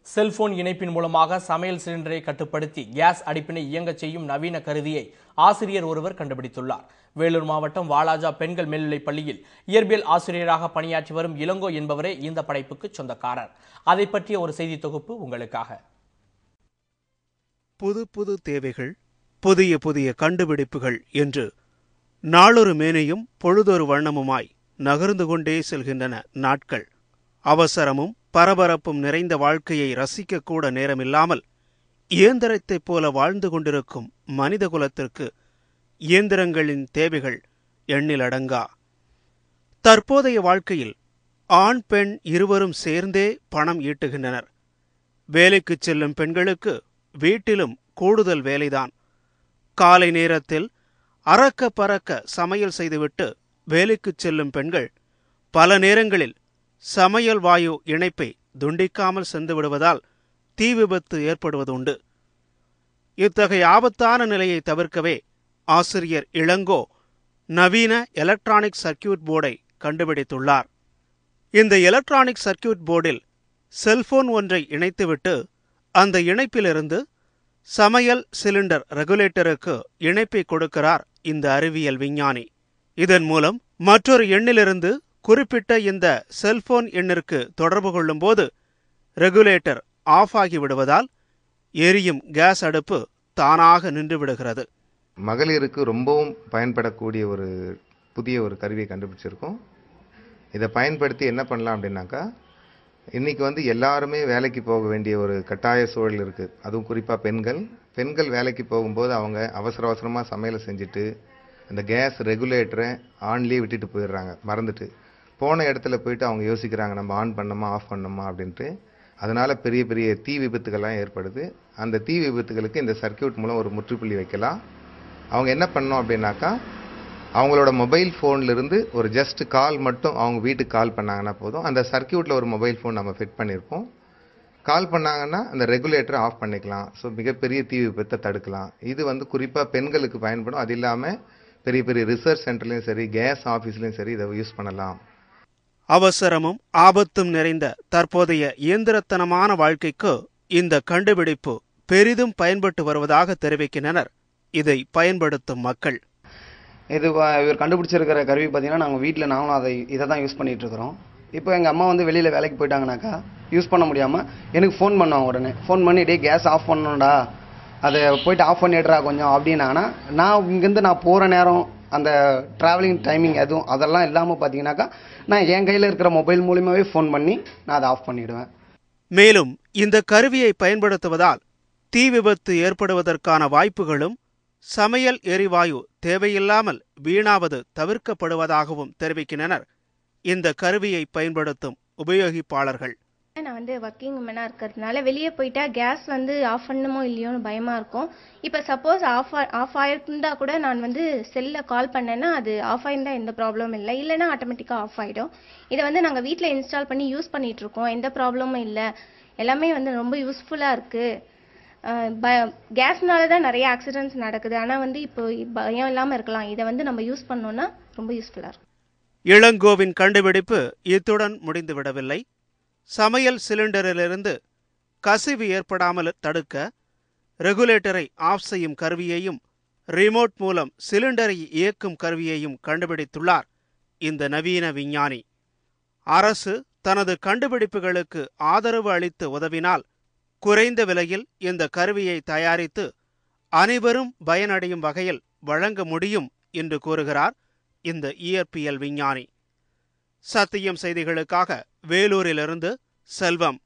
Cellphone இணைப்பின் மூலமாக சமையல் சிலிண்டரை கட்டுப்படுத்தி கேஸ் அடுப்பினை இயங்கச் செய்யும் நவீன கருவியை ஆசிரியர் ஒருவர் கண்டுபிடித்துள்ளார். வேலூர் மாவட்டம் வாலாஜா பெண்கள் மேல்நிலைப் பள்ளியில் இயற்பியல் ஆசிரியராக பணியாற்றி வரும் இளங்கோ என்பவரே இந்த படைப்புக்கு சொந்தக்காரர். அதை பற்றிய ஒரு செய்தி தொகுப்பு உங்களுக்காக. புது புது தேவைகள், புதிய புதிய கண்டுபிடிப்புகள் என்று நாளொரு மேனையும் பொழுதொரு வண்ணமுமாய் நகர்ந்து கொண்டே செல்கின்றன நாட்கள். அவசரமும் பரபரப்பும் நிறைந்த வாழ்க்கையை ரசிக்கக்கூட நேரமில்லாமல் இயந்திரத்தைப் போல வாழ்ந்து கொண்டிருக்கும் மனித குலத்திற்கு இயந்திரங்களின் தேவைகள் எண்ணிலடங்கா. தற்போதைய வாழ்க்கையில் ஆண் பெண் இருவரும் சேர்ந்தே பணம் ஈட்டுகின்றனர். வேலைக்குச் செல்லும் பெண்களுக்கு வீட்டிலும் கூடுதல் வேலைதான். காலை நேரத்தில் அறக்க பறக்க சமையல் செய்துவிட்டு வேலைக்குச் செல்லும் பெண்கள் பல நேரங்களில் சமையல் வாயு இணைப்பை துண்டிக்காமல் சென்று விடுவதால் தீ விபத்து ஏற்படுவதுண்டு. இத்தகைய ஆபத்தான நிலையை தவிர்க்கவே ஆசிரியர் இளங்கோ நவீன எலக்ட்ரானிக் சர்க்கியூட் போர்டை கண்டுபிடித்துள்ளார். இந்த எலக்ட்ரானிக் சர்க்கியூட் போர்டில் செல்போன் ஒன்றை இணைத்துவிட்டு அந்த இணைப்பிலிருந்து சமையல் சிலிண்டர் ரெகுலேட்டருக்கு இணைப்பை கொடுக்கிறார் இந்த அறிவியல் விஞ்ஞானி. இதன் மூலம் மற்றொரு எண்ணிலிருந்து குறிப்பிட்ட இந்த செல்போன் எண்ணிற்கு தொடர்பு கொள்ளும் போது ரெகுலேட்டர் ஆஃப் ஆகிவிடுவதால் எரியும் கேஸ் அடுப்பு தானாக நின்று விடுகிறது. மகளிருக்கு ரொம்பவும் பயன்படக்கூடிய ஒரு புதிய ஒரு கருவியை கண்டுபிடிச்சிருக்கோம். இதை பயன்படுத்தி என்ன பண்ணலாம் அப்படின்னாக்கா, இன்றைக்கி எல்லாருமே வேலைக்கு போக வேண்டிய ஒரு கட்டாய சூழல் இருக்குது. அதுவும் குறிப்பாக பெண்கள் வேலைக்கு போகும்போது அவங்க அவசரமாக சமையலை செஞ்சுட்டு அந்த கேஸ் ரெகுலேட்டரை ஆன்லேயே விட்டுட்டு போயிடுறாங்க. மறந்துட்டு போன இடத்துல போயிட்டு அவங்க யோசிக்கிறாங்க, நம்ம ஆன் பண்ணோமா ஆஃப் பண்ணோமா அப்படின்ட்டு. அதனால் பெரிய பெரிய தீ விபத்துக்கள்லாம் ஏற்படுது. அந்த தீ விபத்துகளுக்கு இந்த சர்க்கியூட் மூலம் ஒரு முற்றுப்புள்ளி வைக்கலாம். அவங்க என்ன பண்ணோம் அப்படின்னாக்கா, அவங்களோட மொபைல் ஃபோன்லேருந்து ஒரு ஜஸ்ட் கால் மட்டும் அவங்க வீட்டுக்கு கால் பண்ணாங்கன்னா போதும். அந்த சர்க்கியூட்டில் ஒரு மொபைல் ஃபோன் நம்ம ஃபிட் பண்ணியிருப்போம். கால் பண்ணாங்கன்னா அந்த ரெகுலேட்டரை ஆஃப் பண்ணிக்கலாம். ஸோ மிகப்பெரிய தீ விபத்தை தடுக்கலாம். இது குறிப்பாக பெண்களுக்கு பயன்படும். அது இல்லாமல் பெரிய பெரிய ரிசர்ச் சென்டர்லையும் சரி, கேஸ் ஆஃபீஸ்லையும் சரி இதை யூஸ் பண்ணலாம். அவசரமும் ஆபத்தும் நிறைந்த தற்போதைய இயந்திரத்தனமான வாழ்க்கைக்கு இந்த கண்டுபிடிப்பு பெரிதும் பயன்பட்டு வருவதாக தெரிவிக்கின்றனர் இதை பயன்படுத்தும் மக்கள். இவர் கண்டுபிடிச்சிருக்கிற கருவி பார்த்தீங்கன்னா, நாங்கள் வீட்டில் நாங்களும் இதை தான் யூஸ் பண்ணிட்டு இருக்கிறோம். இப்போ எங்கள் அம்மா வெளியில் வேலைக்கு போயிட்டாங்கனாக்கா யூஸ் பண்ண முடியாமல் எனக்கு ஃபோன் பண்ணுவாங்க. உடனே ஃபோன் பண்ணி டே கேஸ் ஆஃப் பண்ணணும்டா, அதை போயிட்டு ஆஃப் பண்ணிடுறா கொஞ்சம் அப்படின்னாங்கன்னா, நான் இங்கேருந்து நான் போகிற நேரம் அந்த ட்ராவலிங் டைமிங் அதெல்லாம் இல்லாமல் பார்த்தீங்கன்னாக்கா நான் என் கையில் இருக்கிற மொபைல் மூலியமாகவே ஃபோன் பண்ணி நான் அதை ஆஃப் பண்ணிவிடுவேன். மேலும் இந்த கருவியை பயன்படுத்துவதால் தீ விபத்து ஏற்படுவதற்கான வாய்ப்புகளும் சமையல் எரிவாயு தேவையில்லாமல் வீணாவது தவிர்க்கப்படுவதாகவும் தெரிவிக்கின்றனர் இந்த கருவியை பயன்படுத்தும் உபயோகிப்பாளர்கள். நான் ஒர்க்கிங் உமனாக இருக்கிறதுனால வெளியே போயிட்டா கேஸ் ஆஃப் பண்ணணுமோ இல்லையோன்னு பயமாக இருக்கும். இப்போ சப்போஸ் ஆஃப் ஆயிருந்தா கூட நான் செல்லில் கால் பண்ணேன்னா அது ஆஃப் ஆயிருந்தா எந்த ப்ராப்ளமும் இல்லை, இல்லைன்னா ஆட்டோமேட்டிக்காக ஆஃப் ஆகிடும். இதை நாங்கள் வீட்டில் இன்ஸ்டால் பண்ணி யூஸ் பண்ணிகிட்ருக்கோம். எந்த ப்ராப்ளமும் இல்லை. எல்லாமே ரொம்ப யூஸ்ஃபுல்லாக இருக்குது. கேஸ்னால தான் நிறைய ஆக்சிடென்ட்ஸ் நடக்குது. ஆனால் இப்போ பயம் இல்லாமல் இருக்கலாம். இதை நம்ம யூஸ் பண்ணோன்னா ரொம்ப யூஸ்ஃபுல்லாக இருக்கும். இளங்கோவின் கண்டுபிடிப்பு இத்துடன் முடிந்துவிடவில்லை. சமையல் சிலிண்டரிலிருந்து கசிவு ஏற்படாமல் தடுக்க ரெகுலேட்டரை ஆஃப் செய்யும் கருவியையும் ரிமோட் மூலம் சிலிண்டரை இயக்கும் கருவியையும் கண்டுபிடித்துள்ளார் இந்த நவீன விஞ்ஞானி. அரசு தனது கண்டுபிடிப்புகளுக்கு ஆதரவு அளித்து உதவினால் குறைந்த விலையில் இந்த கருவியை தயாரித்து அனைவரும் பயனடையும் வகையில் வழங்க முடியும் என்று கூறுகிறார் இந்த இயற்பியல் விஞ்ஞானி. சத்தியம் செய்திகளுக்காக வேலூரிலிருந்து செல்வம்.